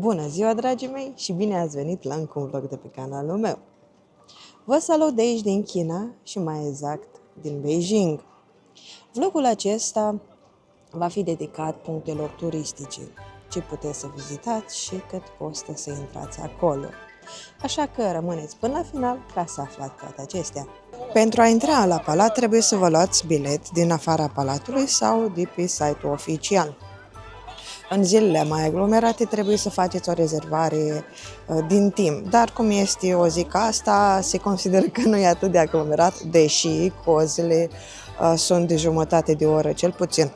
Bună ziua, dragii mei, și bine ați venit la încă un vlog de pe canalul meu. Vă salut de aici din China și mai exact din Beijing. Vlogul acesta va fi dedicat punctelor turistice, ce puteți să vizitați și cât costă să intrați acolo. Așa că rămâneți până la final ca să aflați toate acestea. Pentru a intra la palat trebuie să vă luați bilet din afara palatului sau de pe site-ul oficial. În zilele mai aglomerate trebuie să faceți o rezervare din timp, dar cum este o zi ca asta, se consideră că nu e atât de aglomerat, deși cozile sunt de jumătate de oră cel puțin.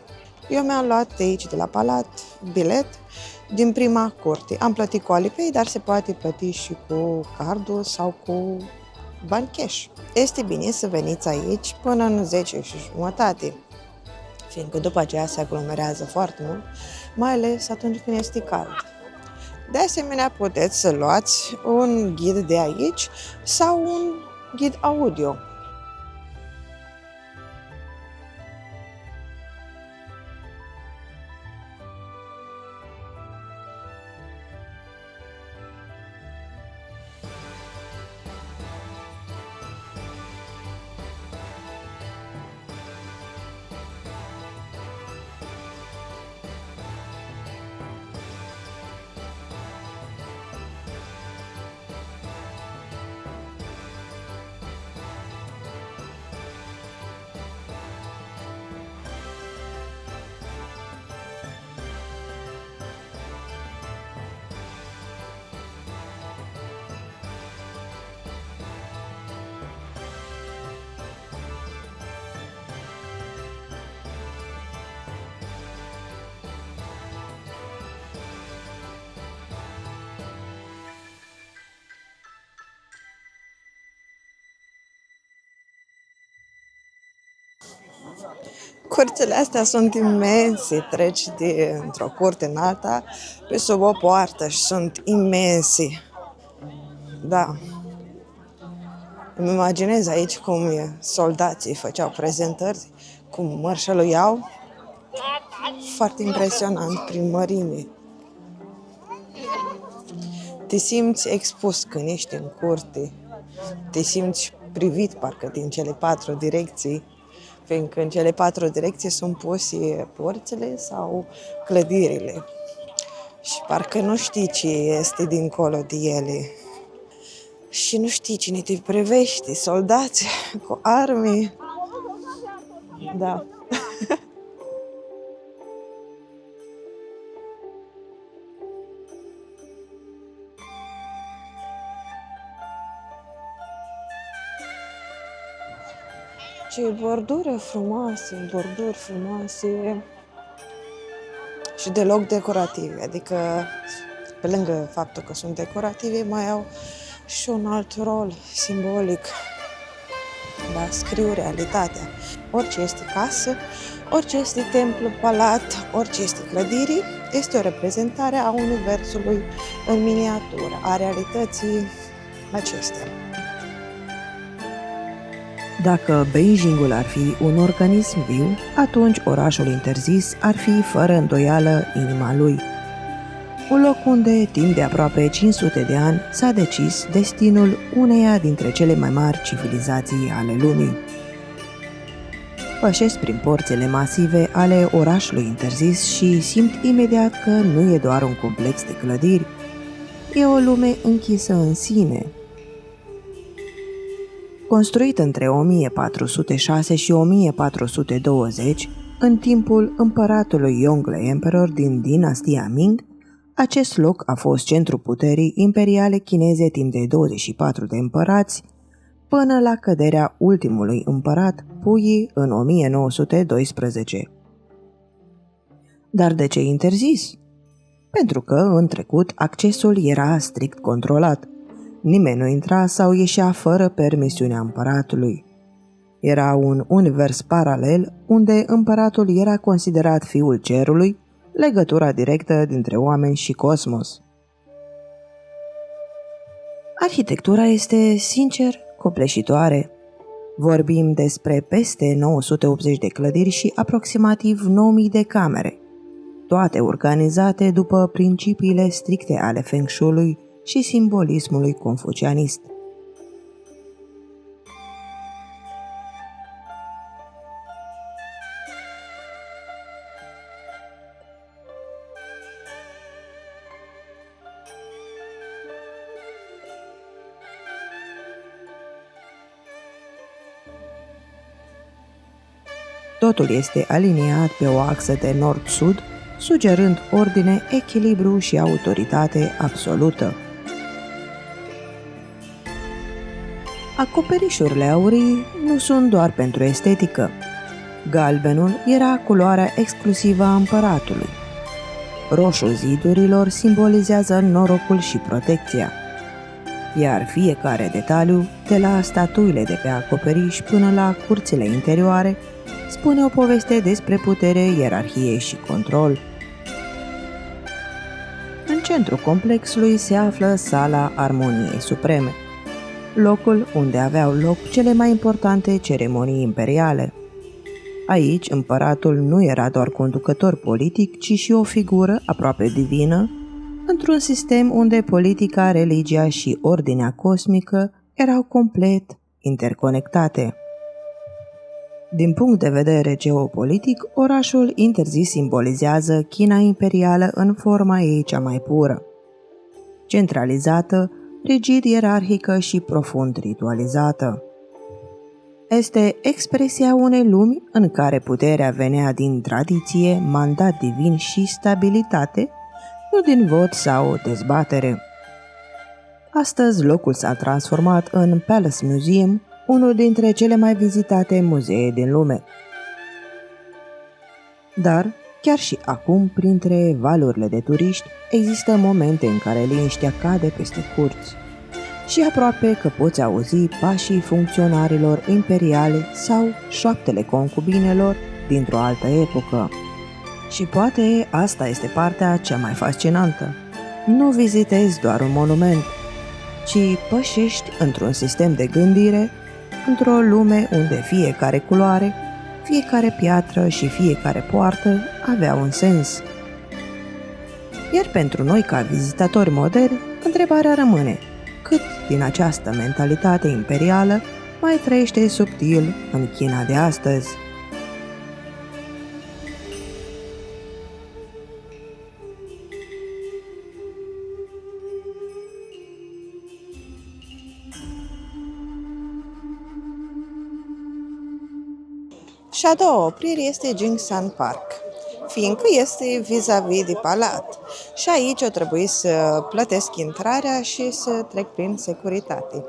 Eu mi-am luat de aici, de la palat, bilet din prima curte. Am plătit cu Alipay, dar se poate plăti și cu cardul sau cu bani cash. Este bine să veniți aici până în 10:30, fiindcă după aceea se aglomerează foarte mult, mai ales atunci când este cald. De asemenea, puteți să luați un ghid de aici sau un ghid audio. Curțile astea sunt imense, treci într-o curte în alta, pe sub o poartă și sunt imense. Da. Îmi imaginez aici cum soldații făceau prezentări, cum mărșăluiau. Foarte impresionant prin mărime. Te simți expus când ești în curte, te simți privit parcă din cele 4 direcții, fiindcă în cele 4 direcții sunt puse porțile sau clădirile și parcă nu știi ce este dincolo de ele și nu știi cine te privește, soldați cu arme. Da. Ce borduri frumoase și deloc decorative, adică pe lângă faptul că sunt decorative, mai au și un alt rol simbolic. Da, scriu realitatea. Orice este casă, orice este templu, palat, orice este clădire, este o reprezentare a universului în miniatură, a realității acestea. Dacă Beijingul ar fi un organism viu, atunci orașul interzis ar fi fără îndoială inima lui. Un loc unde, timp de aproape 500 de ani, s-a decis destinul uneia dintre cele mai mari civilizații ale lumii. Pășesc prin porțile masive ale orașului interzis și simt imediat că nu e doar un complex de clădiri, e o lume închisă în sine. Construit între 1406 și 1420, în timpul împăratului Yongle Emperor din dinastia Ming, acest loc a fost centrul puterii imperiale chineze timp de 24 de împărați, până la căderea ultimului împărat, Puyi, în 1912. Dar de ce interzis? Pentru că, în trecut, accesul era strict controlat. Nimeni nu intra sau ieșea fără permisiunea împăratului. Era un univers paralel unde împăratul era considerat fiul cerului, legătura directă dintre oameni și cosmos. Arhitectura este, sincer, copleșitoare. Vorbim despre peste 980 de clădiri și aproximativ 9000 de camere. toate organizate după principiile stricte ale Feng Shui și simbolismului confucianist. Totul este aliniat pe o axă de nord-sud, sugerând ordine, echilibru și autoritate absolută. Acoperișurile aurii nu sunt doar pentru estetică. Galbenul era culoarea exclusivă a împăratului. Roșul zidurilor simbolizează norocul și protecția. Iar fiecare detaliu, de la statuile de pe acoperiș până la curțile interioare, spune o poveste despre putere, ierarhie și control. În centrul complexului se află Sala Armoniei Supreme, locul unde aveau loc cele mai importante ceremonii imperiale. Aici, împăratul nu era doar conducător politic, ci și o figură aproape divină, într-un sistem unde politica, religia și ordinea cosmică erau complet interconectate. Din punct de vedere geopolitic, orașul interzis simbolizează China imperială în forma ei cea mai pură. Centralizată, rigid ierarhică și profund ritualizată. Este expresia unei lumi în care puterea venea din tradiție, mandat divin și stabilitate, nu din vot sau dezbatere. Astăzi locul s-a transformat în Palace Museum, unul dintre cele mai vizitate muzee din lume. Dar, chiar și acum, printre valurile de turiști, există momente în care liniștea cade peste curți și aproape că poți auzi pașii funcționarilor imperiale sau șoaptele concubinelor dintr-o altă epocă. Și poate asta este partea cea mai fascinantă. Nu vizitezi doar un monument, ci pășești într-un sistem de gândire, într-o lume unde fiecare culoare, fiecare piatră și fiecare poartă avea un sens. Iar pentru noi, ca vizitatori moderni, întrebarea rămâne: cât din această mentalitate imperială mai trăiește subtil în China de astăzi? Și a doua oprire este Jingsan Park, fiindcă este vis-a-vis de palat. Și aici o trebuie să plătesc intrarea și să trec prin securitate.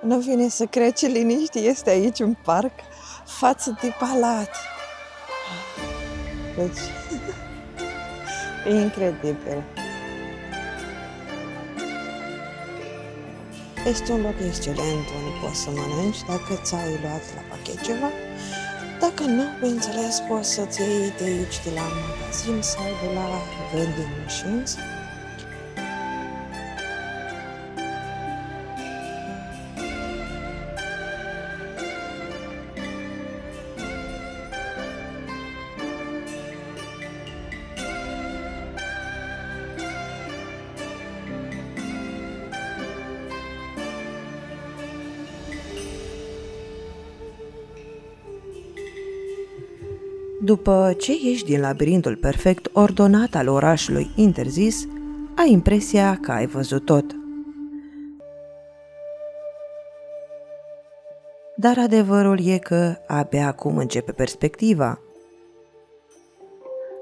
Nu vine să cred ce liniște este aici în parc față de palat. Deci, e incredibil. Este un loc excelent unde poți să mănânci dacă ți-ai luat la pachet ceva. Dacă nu, bineînțeles, poți să-ți iei de aici, de la magazin sau de la vending machines. După ce ieși din labirintul perfect ordonat al orașului interzis, ai impresia că ai văzut tot. Dar adevărul e că abia acum începe perspectiva.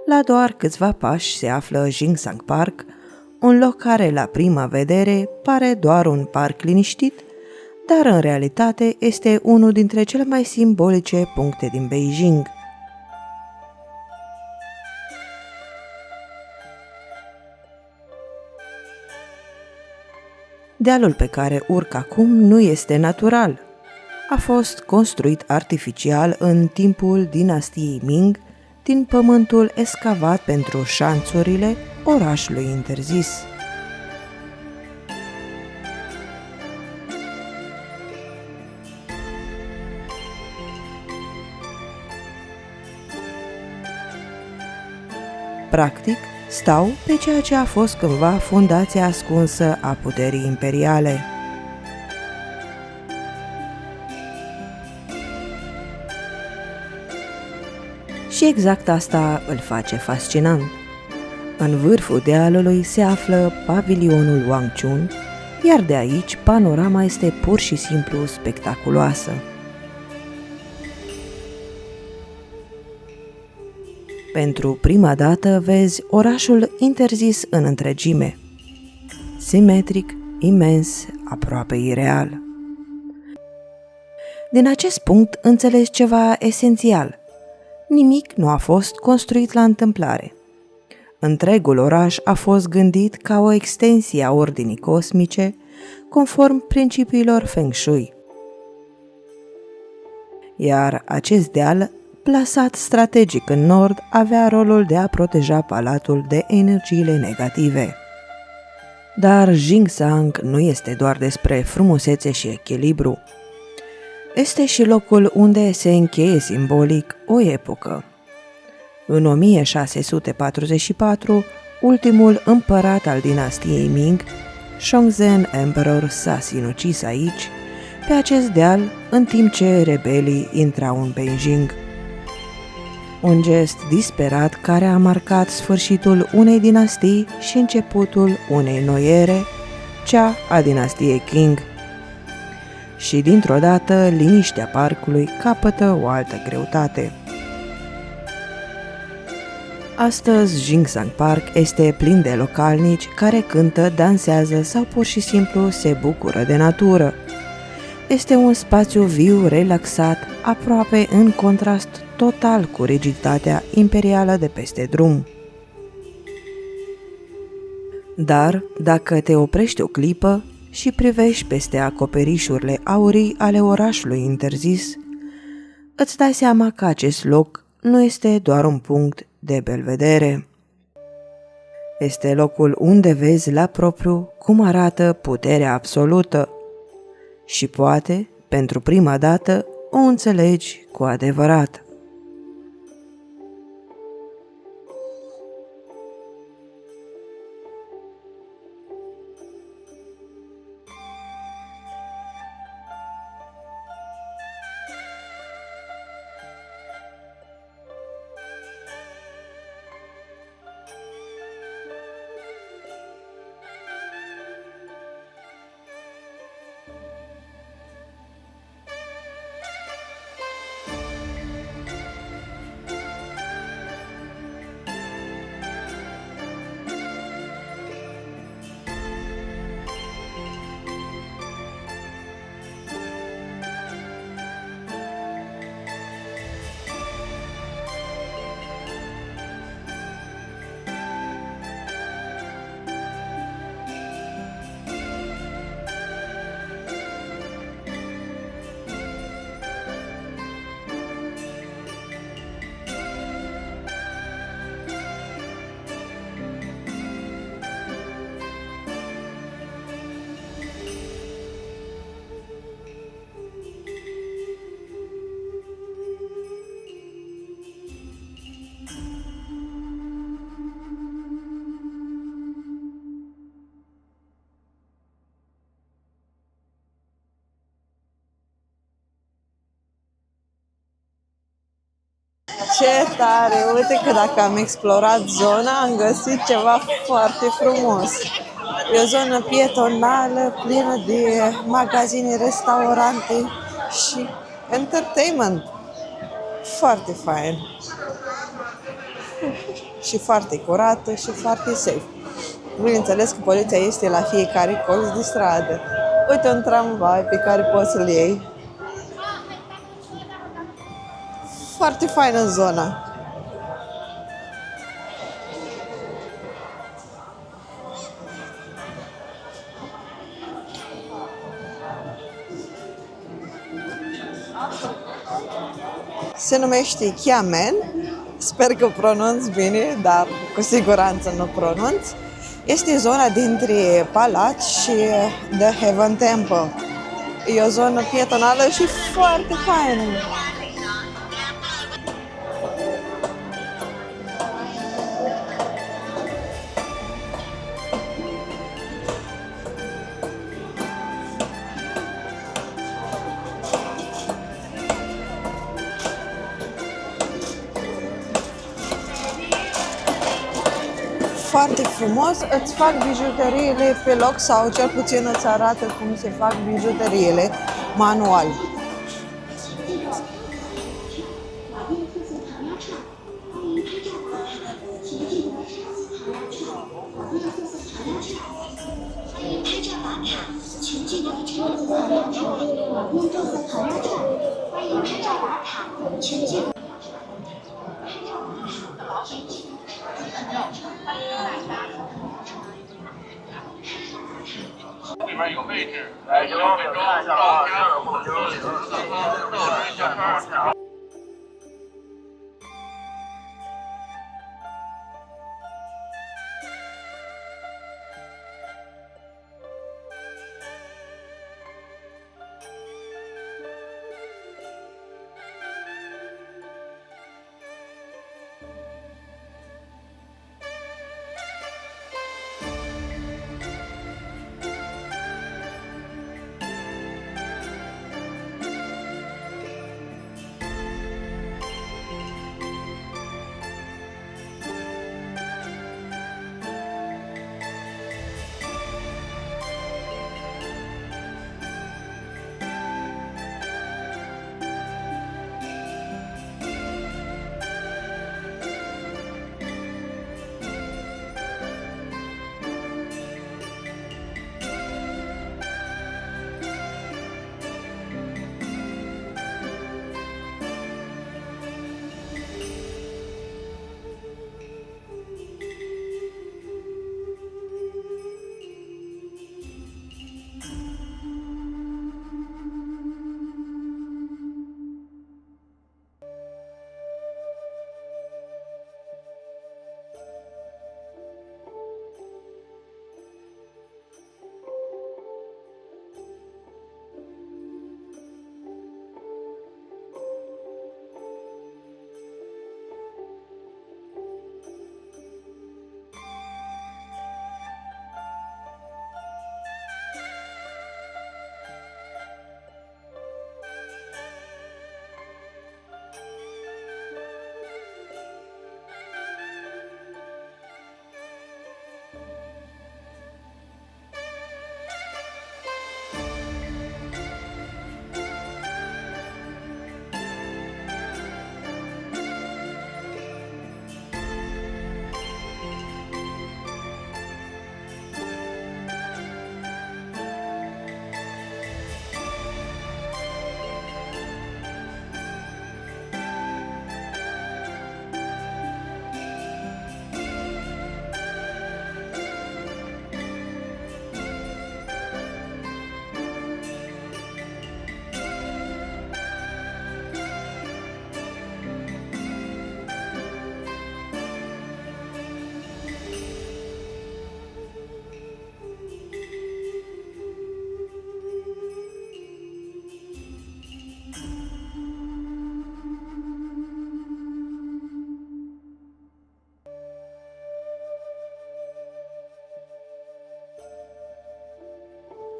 La doar câțiva pași se află Jingsan Park, un loc care la prima vedere pare doar un parc liniștit, dar în realitate este unul dintre cele mai simbolice puncte din Beijing. Dealul pe care urc acum nu este natural. A fost construit artificial în timpul dinastiei Ming din pământul escavat pentru șanțurile orașului interzis. Practic, stau pe ceea ce a fost cândva fundația ascunsă a puterii imperiale. Și exact asta îl face fascinant. În vârful dealului se află pavilionul Wang Chun, iar de aici panorama este pur și simplu spectaculoasă. Pentru prima dată vezi orașul interzis în întregime. Simetric, imens, aproape ireal. Din acest punct înțelegi ceva esențial. Nimic nu a fost construit la întâmplare. Întregul oraș a fost gândit ca o extensie a ordinii cosmice, conform principiilor Feng Shui. Iar acest deal, plasat strategic în nord, avea rolul de a proteja palatul de energiile negative. Dar Jingsang nu este doar despre frumusețe și echilibru. Este și locul unde se încheie simbolic o epocă. În 1644, ultimul împărat al dinastiei Ming, Shongzhen Emperor, s-a sinucis aici, pe acest deal, în timp ce rebelii intrau în Beijing. Un gest disperat care a marcat sfârșitul unei dinastii și începutul unei noi ere, cea a dinastiei Qing. Și dintr-o dată, liniștea parcului capătă o altă greutate. Astăzi, Jingsang Park este plin de localnici care cântă, dansează sau pur și simplu se bucură de natură. Este un spațiu viu, relaxat, aproape în contrast total cu rigiditatea imperială de peste drum. Dar, dacă te oprești o clipă și privești peste acoperișurile aurii ale orașului interzis, îți dai seama că acest loc nu este doar un punct de belvedere. Este locul unde vezi la propriu cum arată puterea absolută și poate, pentru prima dată, o înțelegi cu adevărat. Ce tare! Uite că dacă am explorat zona, am găsit ceva foarte frumos. E o zonă pietonală, plină de magazine, restaurante și entertainment. Foarte fain. Și foarte curată și foarte safe. Bineînțeles că poliția este la fiecare colț de stradă. Uite un tramvai pe care poți să-l iei. Foarte faină zona. Se numește Xiamen. Sper că pronunț bine, dar cu siguranță nu pronunț. Este zona dintre Palat și The Heaven Temple. E o zonă pietonală și foarte faină. Foarte frumos, îți fac bijuteriile pe loc sau cel puțin îți arată cum se fac bijuteriile manual.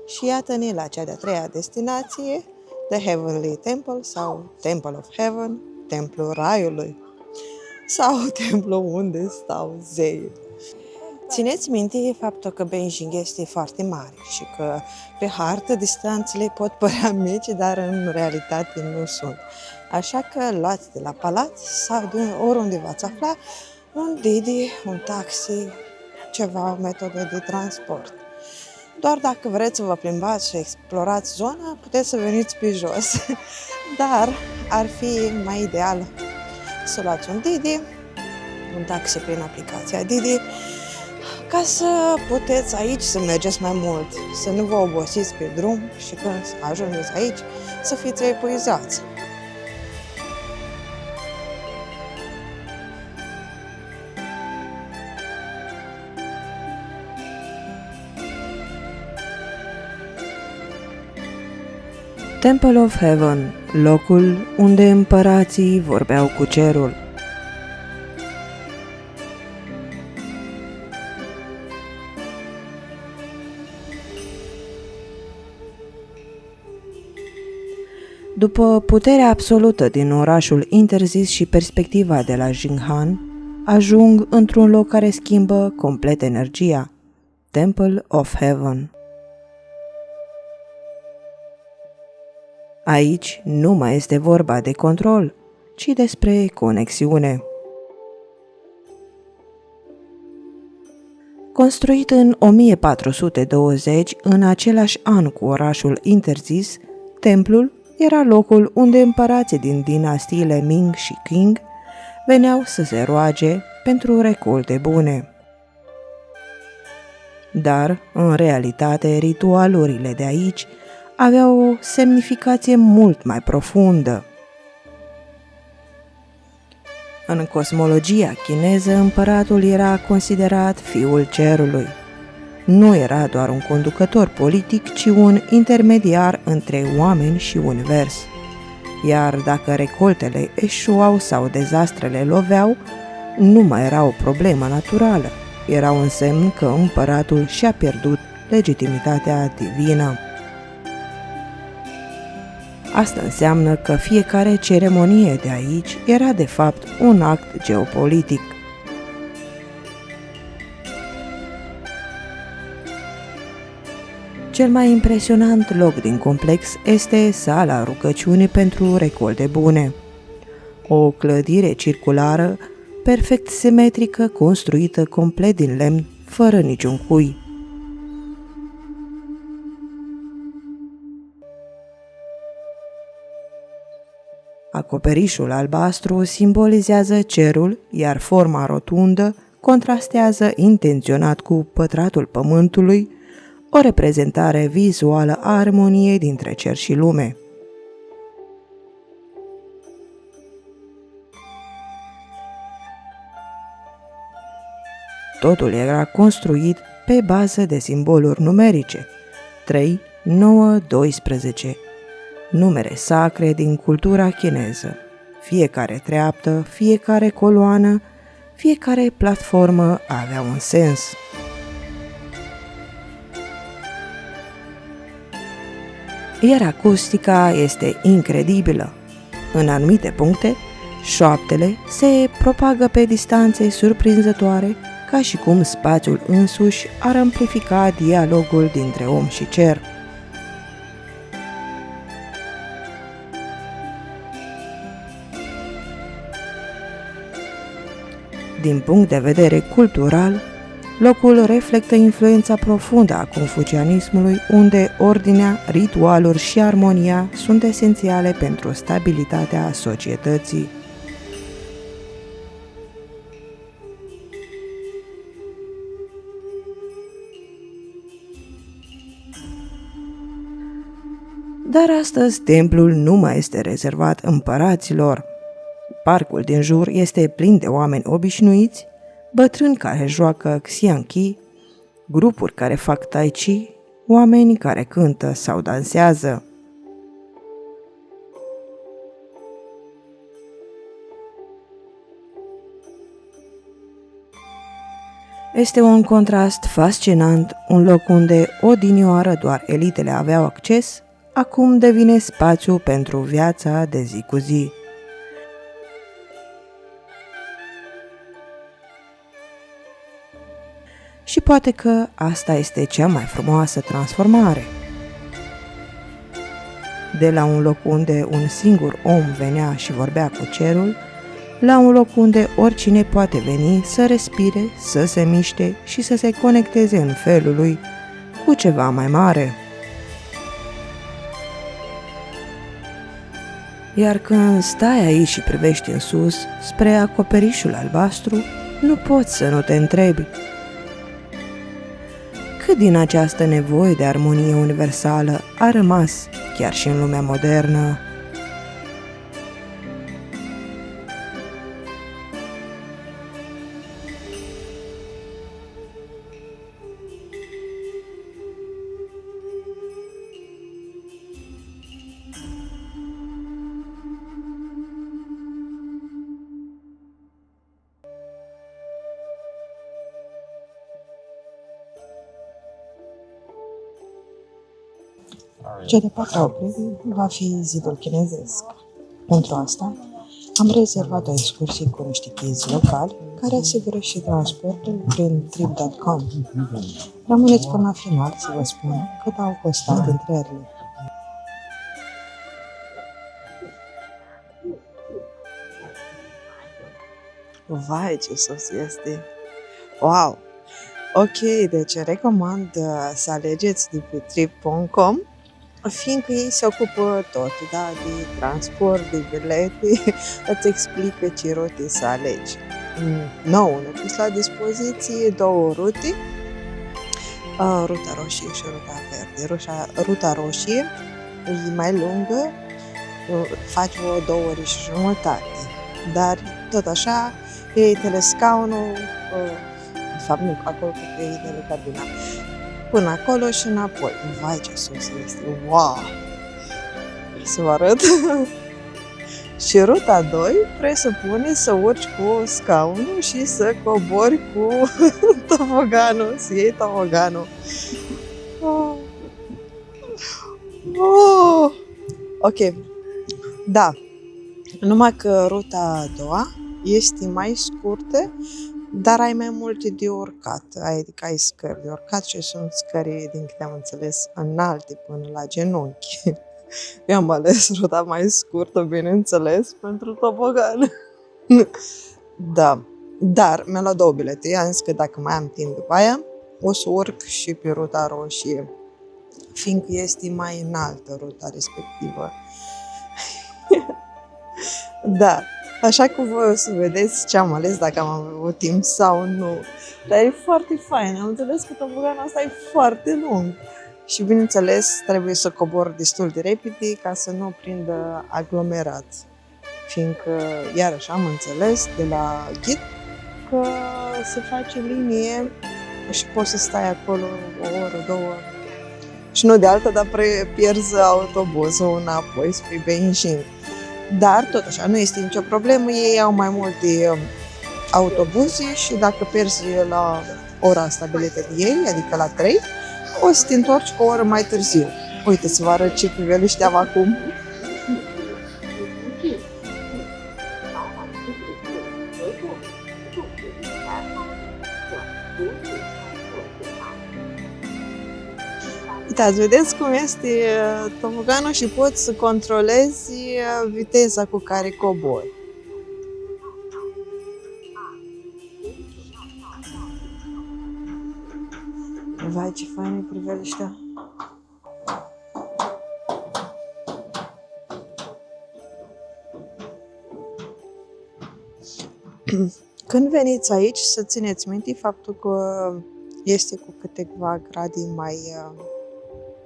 Și iată-ne la cea de-a treia destinație, The Heavenly Temple sau Temple of Heaven, Templul Raiului sau templul unde stau zeii. Țineți minte faptul că Beijing este foarte mare și că pe hartă distanțele pot părea mici, dar în realitate nu sunt. Așa că luați de la palat sau de oriunde v-ați afla un Didi, un taxi, ceva, o metodă de transport. Doar dacă vreți să vă plimbați și explorați zona, puteți să veniți pe jos. Dar ar fi mai ideal să luați un Didi, un taxi prin aplicația Didi, ca să puteți aici să mergeți mai mult, să nu vă obosiți pe drum și când ajungeți aici să fiți epuizați. Temple of Heaven, locul unde împărații vorbeau cu cerul. După puterea absolută din orașul interzis și perspectiva de la Jinghan, ajung într-un loc care schimbă complet energia, Temple of Heaven. Aici nu mai este vorba de control, ci despre conexiune. Construit în 1420, în același an cu orașul interzis, templul era locul unde împărații din dinastiile Ming și Qing veneau să se roage pentru recolte bune. Dar, în realitate, ritualurile de aici aveau o semnificație mult mai profundă. În cosmologia chineză, împăratul era considerat fiul cerului. Nu era doar un conducător politic, ci un intermediar între oameni și univers. Iar dacă recoltele eșuau sau dezastrele loveau, nu mai era o problemă naturală. Era un semn că împăratul și-a pierdut legitimitatea divină. Asta înseamnă că fiecare ceremonie de aici era de fapt un act geopolitic. Cel mai impresionant loc din complex este sala rugăciunii pentru recolte bune. O clădire circulară, perfect simetrică, construită complet din lemn, fără niciun cui. Acoperișul albastru simbolizează cerul, iar forma rotundă contrastează intenționat cu pătratul pământului, o reprezentare vizuală a armoniei dintre cer și lume. Totul era construit pe bază de simboluri numerice, 3, 9, 12, numere sacre din cultura chineză. Fiecare treaptă, fiecare coloană, fiecare platformă avea un sens. Iar acustica este incredibilă. În anumite puncte, șoaptele se propagă pe distanțe surprinzătoare, ca și cum spațiul însuși ar amplifica dialogul dintre om și cer. Din punct de vedere cultural, locul reflectă influența profundă a confucianismului, unde ordinea, ritualuri și armonia sunt esențiale pentru stabilitatea societății. Dar astăzi templul nu mai este rezervat împăraților. Parcul din jur este plin de oameni obișnuiți, bătrâni care joacă xiangqi, grupuri care fac tai chi, oameni care cântă sau dansează. Este un contrast fascinant, un loc unde odinioară doar elitele aveau acces, acum devine spațiu pentru viața de zi cu zi. Și poate că asta este cea mai frumoasă transformare. De la un loc unde un singur om venea și vorbea cu cerul, la un loc unde oricine poate veni să respire, să se miște și să se conecteze în felul lui cu ceva mai mare. Iar când stai aici și privești în sus, spre acoperișul albastru, nu poți să nu te întrebi: Cât din această nevoie de armonie universală a rămas chiar și în lumea modernă? Cea de patra oprire va fi zidul chinezesc. Pentru asta, am rezervat o excursie cu niște chizi locali care asigură și transportul prin trip.com. Rămâneți până la final să vă spun cât au costat intrările. Vai, ce sos este! Wow! Ok, deci recomand să alegeți de pe trip.com, fiindcă ei se ocupă tot, da, de transport, de bilete, îți explică ce rute să alegi. Nou, ne pus la dispoziție două rute, ruta roșie și ruta verde. Ruta roșie e mai lungă, face vreo 2 ore și jumătate, dar tot așa, ei telescaunul, de fapt nu, acolo că e telecabina, până acolo și înapoi. Vai, ce sus este! Wow! Să vă arăt! Și ruta 2 presupune să urci cu scaunul și să cobori cu toboganul, să iei toboganul. Oh. Oh. Ok, da, numai că ruta a doua este mai scurtă, dar ai mai multe de urcat, adică ai scări de urcat și sunt scări, din câte am înțeles, înalte până la genunchi. Eu am ales ruta mai scurtă, bineînțeles, pentru tobogan. Da, dar mi-am luat 2 bilete, am zis că dacă mai am timp după aia, o să urc și pe ruta roșie, fiindcă este mai înaltă ruta respectivă. Da. Așa că voi o să vedeți ce am ales, dacă am avut timp sau nu. Dar e foarte fain. Am înțeles că toboganul ăsta e foarte lung. Și bineînțeles, trebuie să cobor destul de repede ca să nu prindă aglomerat. Fiindcă, iarăși am înțeles de la ghid că se face linie și poți să stai acolo o oră, 2 ore. Și nu de alta, dar pierzi autobuzul înapoi spre Beijing. Dar, tot așa, nu este nicio problemă, ei au mai multe autobuze și dacă pierzi la ora stabilită de ei, adică la 3, o să te întorci o oră mai târziu. Uite, să vă arăt ce priveliște am acum. Uitați, vedeți cum este toboganul și poți să controlezi viteza cu care cobori. Vai, ce fain e priveliștea! Când veniți aici, să țineți minte faptul că este cu câteva grade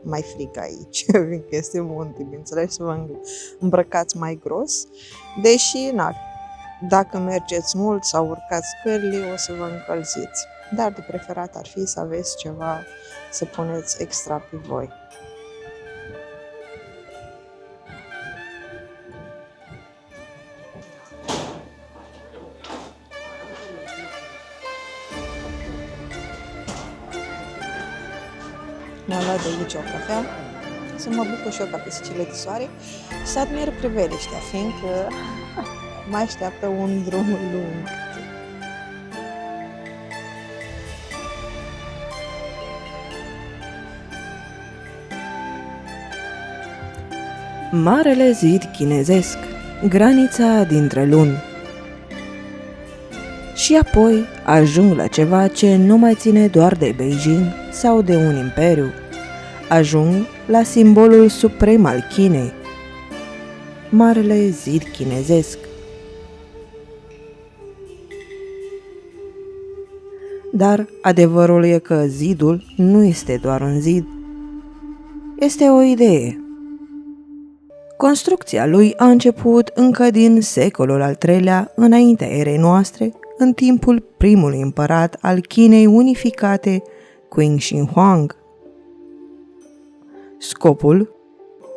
mai frig aici, fiindcă este munte, bineînțeles, să vă îmbrăcați mai gros, deși, dacă mergeți mult sau urcați scările, o să vă încălziți. Dar de preferat ar fi să aveți ceva să puneți extra pe voi. Mi-am luat de aici o cafea, să mă bucur și eu ca pisicile de soare și să admir priveliștea, fiindcă mă așteaptă un drum lung. Marele zid chinezesc, granița dintre lumi. Și apoi ajung la ceva ce nu mai ține doar de Beijing sau de un imperiu. Ajung la simbolul suprem al Chinei, Marele zid chinezesc. Dar adevărul e că zidul nu este doar un zid, este o idee. Construcția lui a început încă din secolul al III-lea înaintea erei noastre, în timpul primului împărat al Chinei unificate, Qin Shi Huang. Scopul?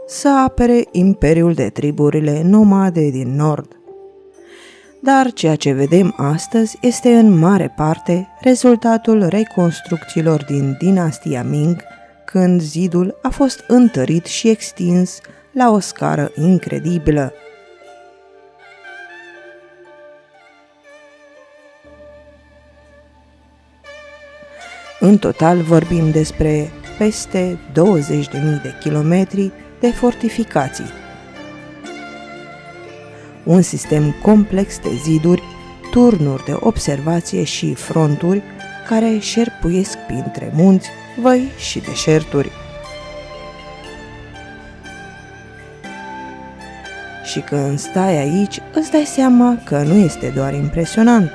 Să apere imperiul de triburile nomade din nord. Dar ceea ce vedem astăzi este în mare parte rezultatul reconstrucțiilor din dinastia Ming, când zidul a fost întărit și extins la o scară incredibilă. În total vorbim despre peste 20.000 de kilometri de fortificații. Un sistem complex de ziduri, turnuri de observație și fronturi care șerpuiesc printre munți, văi și deșerturi. Și când stai aici, îți dai seama că nu este doar impresionant.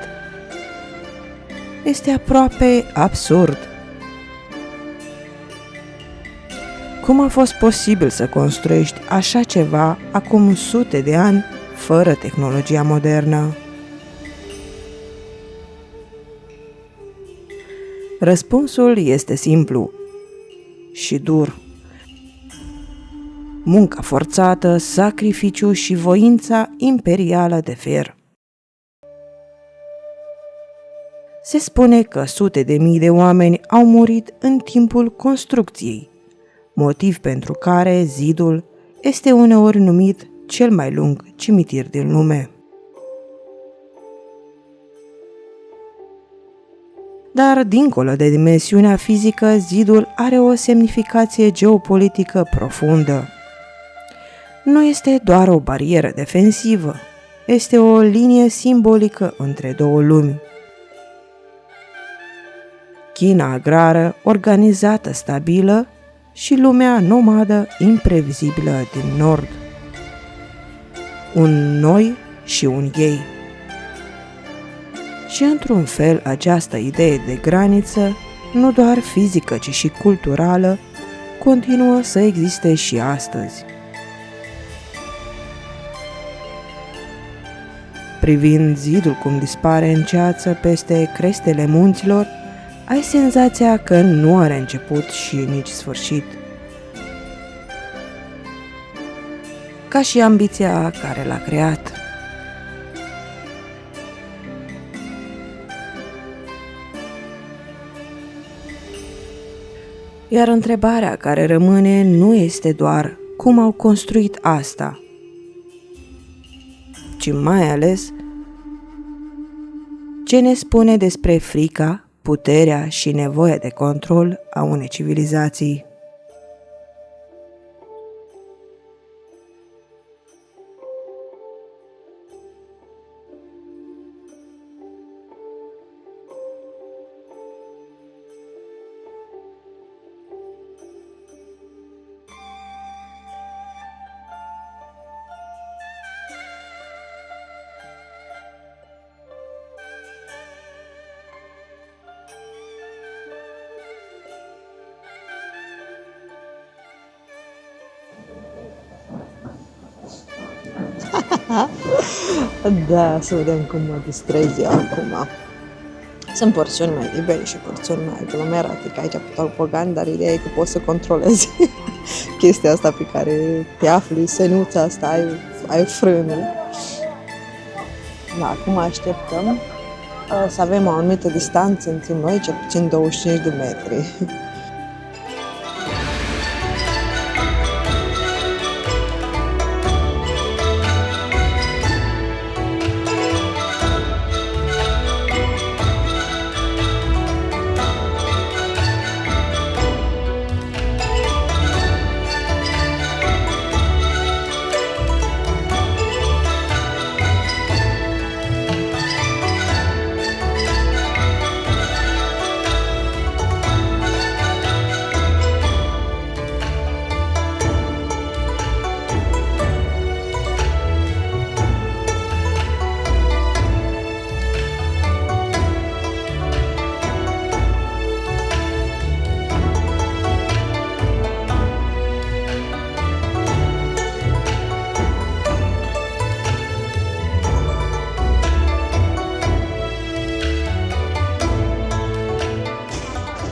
Este aproape absurd. Cum a fost posibil să construiești așa ceva acum sute de ani, fără tehnologia modernă? Răspunsul este simplu și dur. Munca forțată, sacrificiu și voința imperială de fer. Se spune că sute de mii de oameni au murit în timpul construcției, motiv pentru care zidul este uneori numit cel mai lung cimitir din lume. Dar, dincolo de dimensiunea fizică, zidul are o semnificație geopolitică profundă. Nu este doar o barieră defensivă, este o linie simbolică între două lumi. China agrară, organizată, stabilă, și lumea nomadă, imprevizibilă din nord. Un noi și un ei. Și într-un fel această idee de graniță, nu doar fizică, ci și culturală, continuă să existe și astăzi. Privind zidul cum dispare în ceață peste crestele munților, ai senzația că nu are început și nici sfârșit. Ca și ambiția care l-a creat. Iar întrebarea care rămâne nu este doar cum au construit asta, ci mai ales ce ne spune despre frica, puterea și nevoia de control a unei civilizații. Da, să vedem cum mă distrez eu acum. Sunt porțiuni mai libere și porțiuni mai aglomerate, că aici Talpogan, dar ideea e că poți să controlezi chestia asta pe care te afli, senuța asta, ai frână. Da, acum așteptăm să avem o anumită distanță între noi, cel puțin 25 de metri.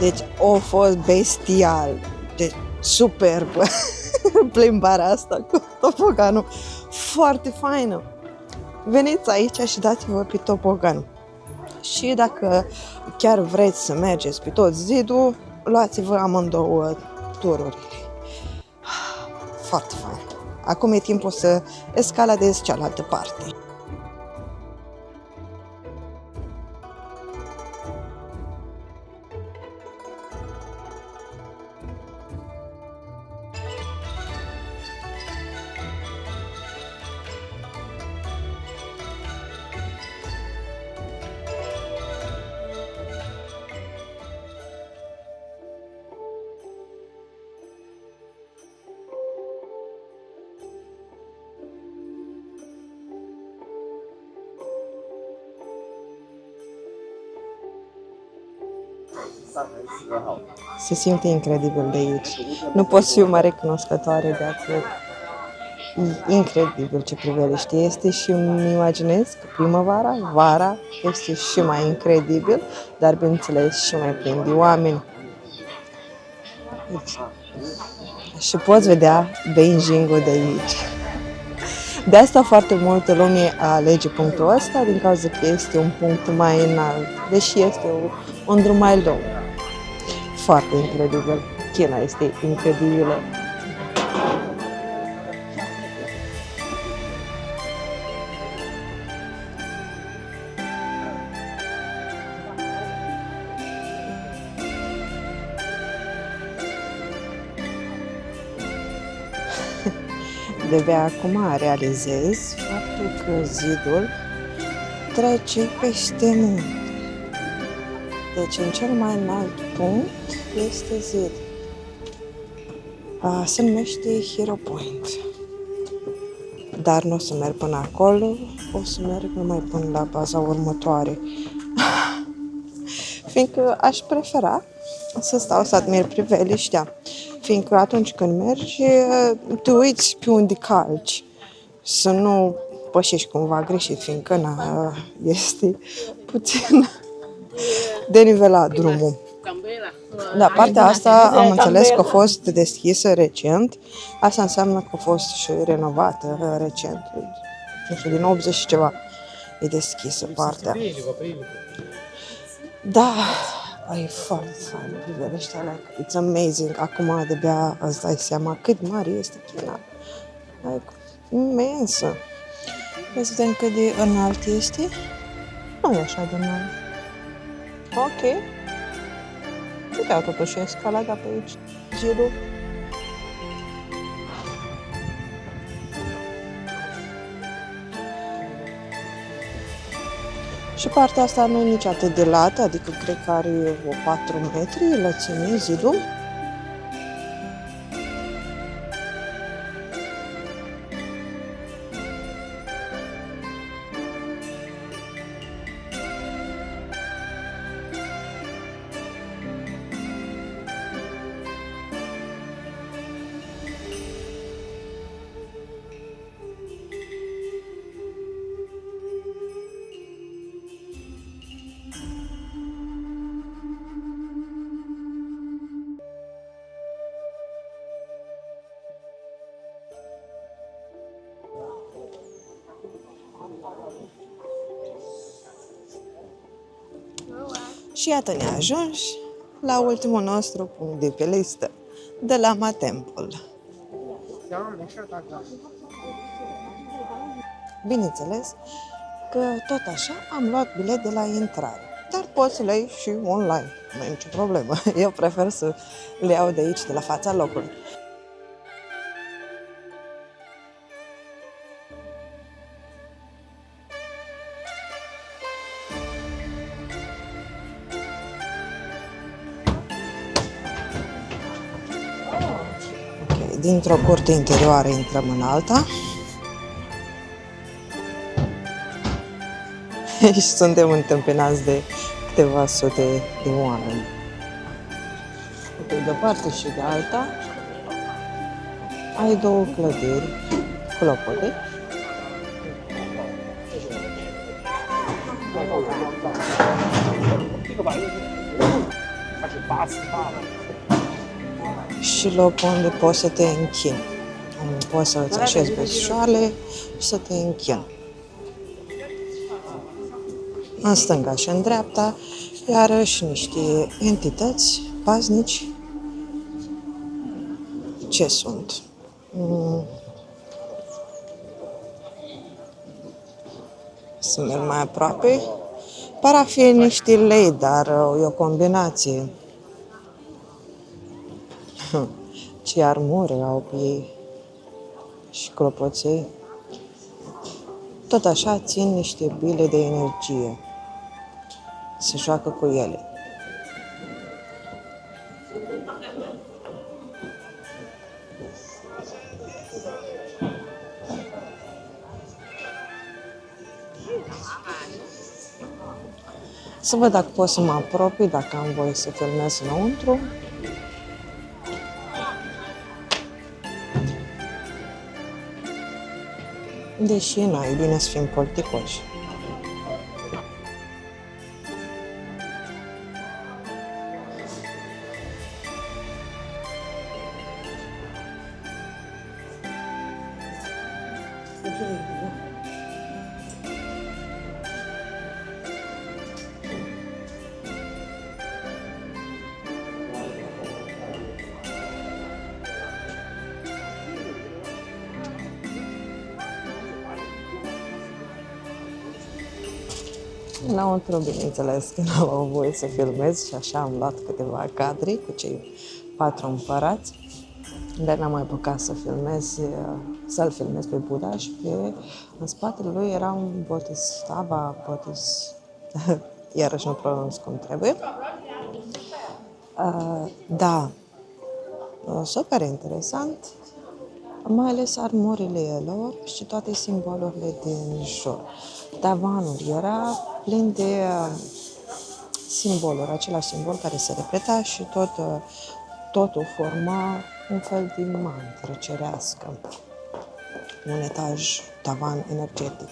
Deci a fost bestial. Deci superb plimbarea asta cu topoganul. Foarte faină. Veniți aici și dați-vă pe topogan. Și dacă chiar vreți să mergeți pe tot zidul, luați-vă amândouă tururi. Foarte fain. Acum e timpul să escaladezi cealaltă parte. Se simte incredibil de aici. Nu pot fi mai recunoscătoare de atât. E incredibil ce priveliște este și îmi imaginez că primăvara, vara este și mai incredibil, dar bineînțeles și mai plin de oameni. Deci, și poți vedea Beijingul de aici. De asta foarte multă lume alege punctul ăsta, din cauza că este un punct mai înalt, deși este un drum mai lung. Foarte incredibil. China este incredibilă. De-abia acum realizez faptul că zidul trece peste munte. Deci în cel mai înalt punct este zid. Se numește Hero Point. Dar nu o să merg până acolo, o să merg numai până la baza următoare. Fiindcă aș prefera să stau să admir priveliștea. Fiindcă atunci când mergi, te uiți pe unde calci. Să nu pășești cumva greșit, fiindcă este puțin denivelat drumul. Da, partea asta am înțeles că a fost deschisă recent. Asta înseamnă că a fost și renovată recent. Nu știu, din 80 și ceva e deschisă partea. Da, e foarte fain priveliște alea. It's amazing. Acum de-abia îți dai seama cât mare este China. Like, imensă. Hai să vedem cât de înalt este. Nu e așa de înalt. Ok. Puteau totuși escalada pe aici zidul. Și partea asta nu e nici atât de lată, adică cred că are o 4 metri lățime zidul. Și iată ne ajungi la ultimul nostru punct de pe listă, de Lama Temple. Bineînțeles că tot așa am luat bilet de la intrare, dar poți să le iei și online, nu e nicio problemă. Eu prefer să le iau de aici, de la fața locului. Dintr-o curte interioară intrăm în alta și suntem întâmpinați de câteva sute de oameni. De o parte și de alta ai două clădiri, clopote. și locul unde poți să te închini. Poți să îți așezi pe picioarele și să te închini. În stânga și în dreapta, iarăși niște entități paznici. Ce sunt? Să merg mai aproape. Par a fi niște lei, dar e o combinație. Ce armură au pe ei și clopoței. Tot așa țin niște bile de energie. Se joacă cu ele. Să văd dacă pot să mă apropii, dacă am voie să filmez înăuntru. Deși, e bine să fim politicoși. Înăuntru, bineînțeles, că n-am avut voie să filmez și așa am luat câteva cadre cu cei 4 împărați, dar n-am mai apucat să-l filmez pe Buddha și în spatele lui era un Bodhisattva, iarăși nu pronunț cum trebuie. Da, super interesant, mai ales armorile lor și toate simbolurile din jur. Tavanul era plin de simboluri, același simbol care se repeta și totul forma un fel de mantră cerească, un etaj tavan energetic.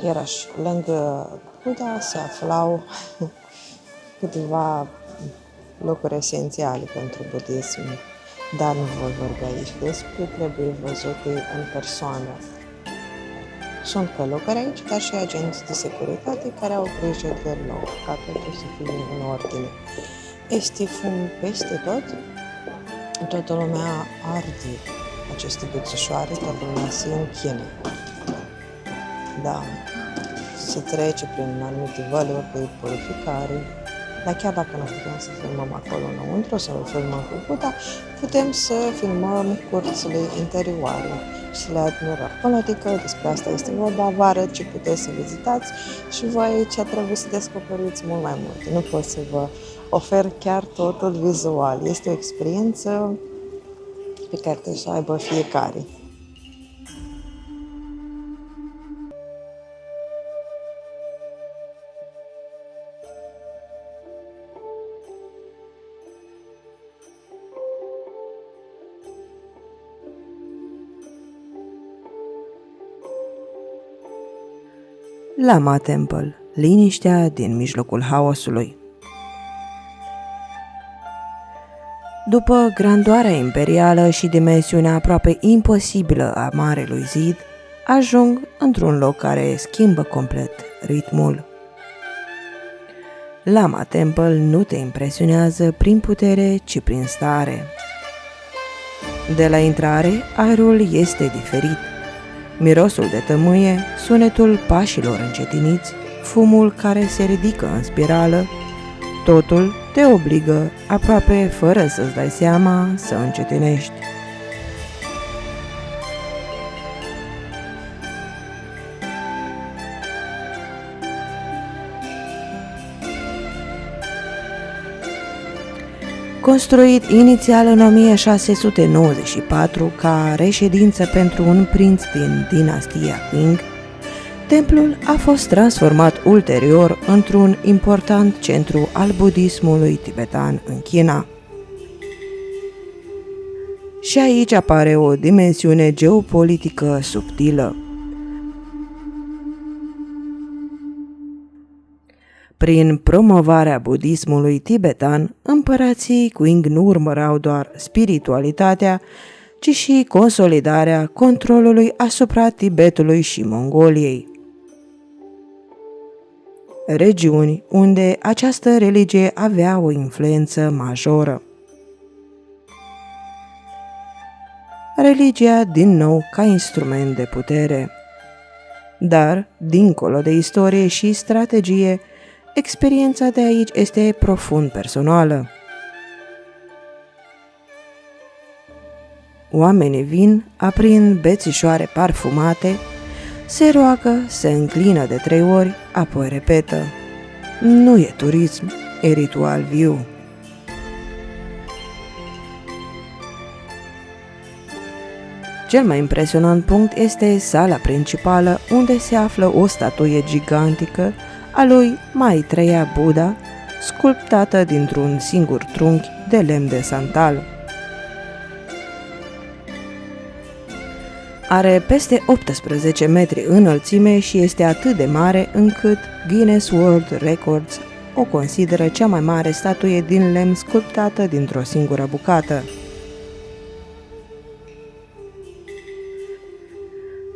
Iarăși, lângă Buddha se aflau câteva locuri esențiale pentru budism, dar nu voi vorbi aici despre, trebuie văzute în persoană. Sunt călugări aici, dar și agenți de securitate care au grijă de loc, ca totul să fie în ordine. Este fum peste tot, toată lumea arde aceste bețișoare, toată lumea se închină. Da, se trece prin anumite văluri de purificare, dar chiar dacă nu putem să filmăm acolo înăuntru, să nu filmăm cu Buddha, putem să filmăm curțile interioare și să le admirăm. Politică, despre asta este vorba, vă arăt ce puteți să vizitați și voi aici trebuie să descoperiți mult mai multe. Nu pot să vă ofer chiar totul vizual. Este o experiență pe care trebuie să o aibă fiecare. Lama Temple, liniștea din mijlocul haosului. După grandoarea imperială și dimensiunea aproape imposibilă a Marelui Zid, ajung într-un loc care schimbă complet ritmul. Lama Temple nu te impresionează prin putere, ci prin stare. De la intrare, aerul este diferit. Mirosul de tămâie, sunetul pașilor încetiniți, fumul care se ridică în spirală, totul te obligă, aproape fără să-ți dai seama, să încetinești. Construit inițial în 1694 ca reședință pentru un prinț din dinastia Qing, templul a fost transformat ulterior într-un important centru al budismului tibetan în China. Și aici apare o dimensiune geopolitică subtilă. Prin promovarea budismului tibetan, împărații Qing nu urmăreau doar spiritualitatea, ci și consolidarea controlului asupra Tibetului și Mongoliei. Regiuni unde această religie avea o influență majoră. Religia din nou ca instrument de putere. Dar, dincolo de istorie și strategie, experiența de aici este profund personală. Oamenii vin, aprind bețișoare parfumate, se roagă, se înclină de 3 ori, apoi repetă. Nu e turism, e ritual viu. Cel mai impresionant punct este sala principală, unde se află o statuie gigantică a lui Maitreya Buddha, sculptată dintr-un singur trunchi de lemn de santal. Are peste 18 metri înălțime și este atât de mare încât Guinness World Records o consideră cea mai mare statuie din lemn sculptată dintr-o singură bucată.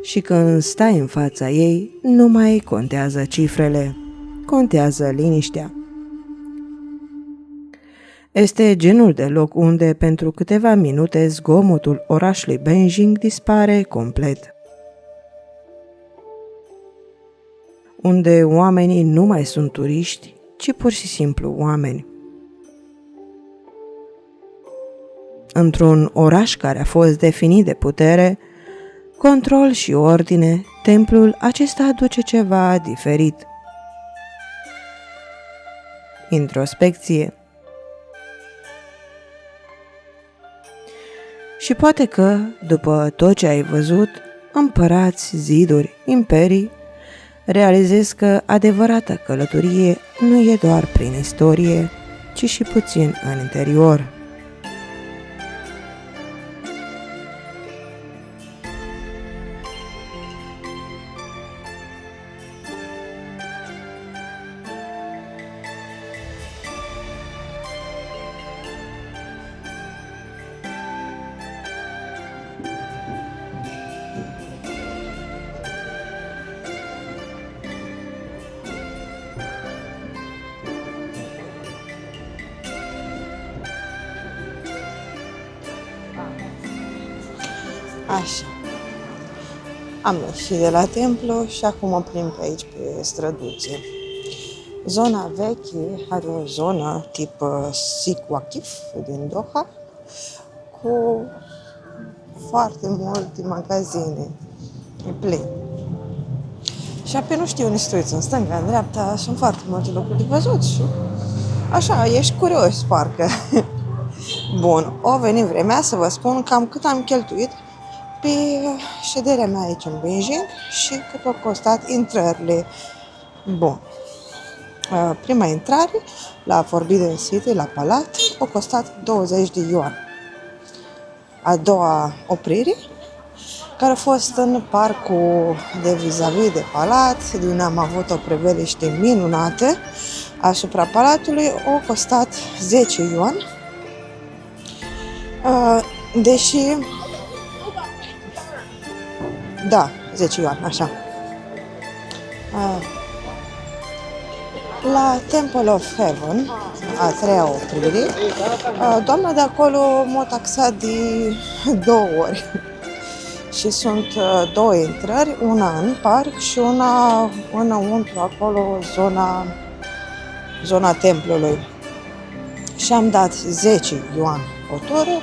Și când stai în fața ei, nu mai contează cifrele, contează liniștea. Este genul de loc unde, pentru câteva minute, zgomotul orașului Beijing dispare complet. Unde oamenii nu mai sunt turiști, ci pur și simplu oameni. Într-un oraș care a fost definit de putere, control și ordine, templul acesta aduce ceva diferit. Introspecție. Și poate că, după tot ce ai văzut, împărați, ziduri, imperii, realizezi că adevărata călătorie nu e doar prin istorie, ci și puțin în interior. Așa. Am ieșit de la templu și acum mă plimb pe aici, pe străduțe. Zona veche are o zonă tip Sikwakif din Doha, cu foarte multe magazine. E plin. Și apoi nu știu unde să te uiți, în stânga, în dreapta, sunt foarte multe lucruri de văzut și așa, ești curios, parcă. Bun, o venit vremea să vă spun cam cât am cheltuit pe șederea mea aici în Beijing și cât au costat intrările. Bun. Prima intrare la Forbidden City, la Palat, a costat 20 de yuan. A doua oprire, care a fost în parcul de vis-a-vis de Palat, din am avut o priveliște minunată asupra Palatului, a costat 10 yuan. Deși da, 10 yuan, așa. La Temple of Heaven, a treia oprire, doamna de acolo m-a taxat de 2 ori. Și sunt 2 intrări, una în parc și una înăuntru, acolo, zona templului. Și am dat 10 yuan o tură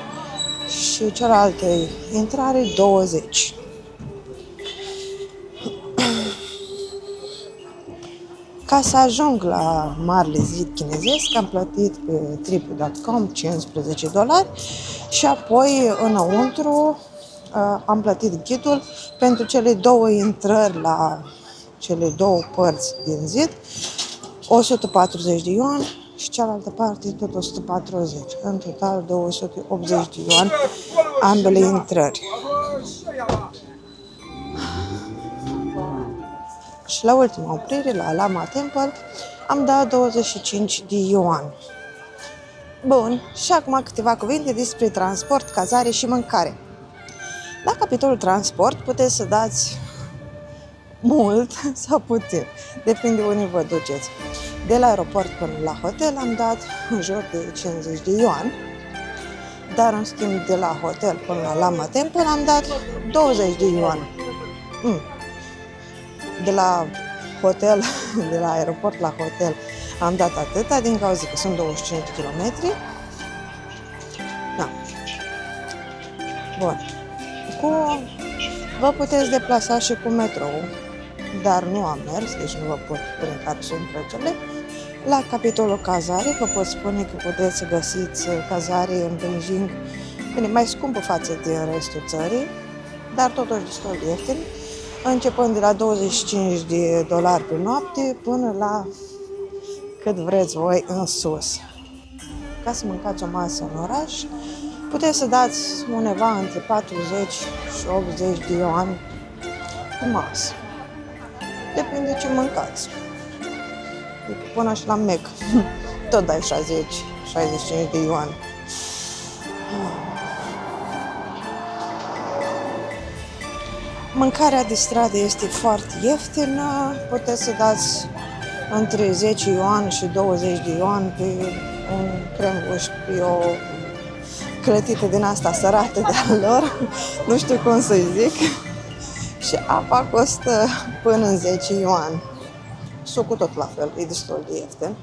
și cealaltă intrare 20. Ca să ajung la marele zid chinezesc, am plătit pe trip.com $15 și apoi înăuntru am plătit ghidul pentru cele 2 intrări la cele 2 părți din zid, 140 de yuan și cealaltă parte tot 140. În total 280 de yuan ambele intrări. Și la ultima oprire, la Lama Temple, am dat 25 de yuan. Bun, și acum câteva cuvinte despre transport, cazare și mâncare. La capitolul transport puteți să dați mult sau puțin, depinde unde vă duceți. De la aeroport până la hotel am dat în jur de 50 de yuan, dar în schimb de la hotel până la Lama Temple am dat 20 de yuan. De la hotel, de la aeroport la hotel am dat atâta din cauza că sunt 25 de kilometri. Da. Bun. Vă puteți deplasa și cu metrou, dar nu am mers, deci nu vă pot spune care sunt prețurile. La capitolul cazare vă pot spune că puteți să găsiți cazare în Beijing mai scumpă față de restul țării, dar totuși destul de ieftin, începând de la $25 pe noapte până la cât vreți voi în sus. Ca să mâncați o masă în oraș, puteți să dați undeva între 40 și 80 de yuan pe masă. Depinde ce mâncați. Până și la Mac, tot dai 60-65 de yuan. Mâncarea de stradă este foarte ieftină, puteți să dați între 10 yuan și 20 de yuan pe un crembuș, pe o clătită din asta sărată de-a lor, nu știu cum să zic, și apa costă până în 10 yuan. Sucul tot la fel, e destul de ieftin.